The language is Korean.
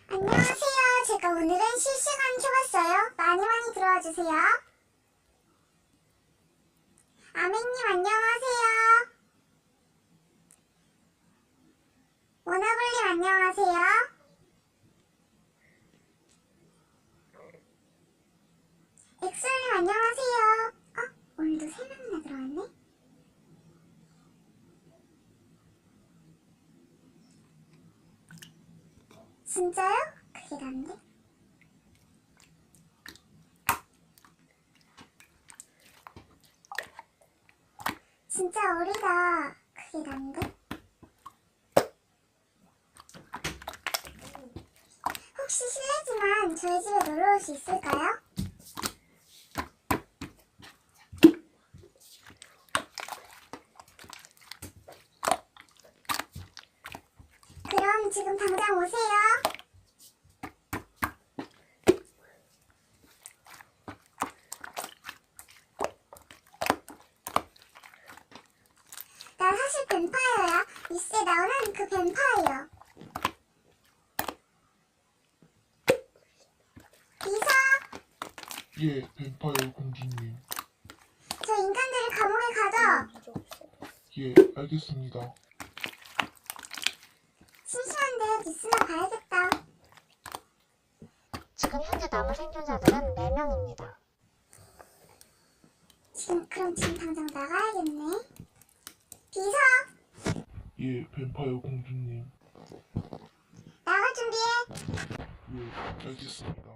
안녕하세요. 제가 오늘은 실시간 켜봤어요. 많이 들어와주세요. 아멘님 안녕하세요. 워너블님 안녕하세요. 엑솔님 안녕하세요. 오늘도 3명이나 들어왔네? 진짜요? 그게 난데? 진짜 어리다. 그게 난데? 혹시 실례지만 저희 집에 놀러 올 수 있을까요? 그럼 지금 당장 오세요. 나 사실 뱀파이어야. 이스에 나오는 그 뱀파이어. 비서! 예, 뱀파이어 공주님. 저 인간들을 감옥에 가둬. 예, 알겠습니다. 심심한데 뉴스나 봐야겠다. 지금 현재 남은 생존자들은 4명입니다. 그럼 지금 당장 나가야겠네. 비서! 예, 뱀파이어 공주님. 나갈 준비해. 예, 알겠습니다.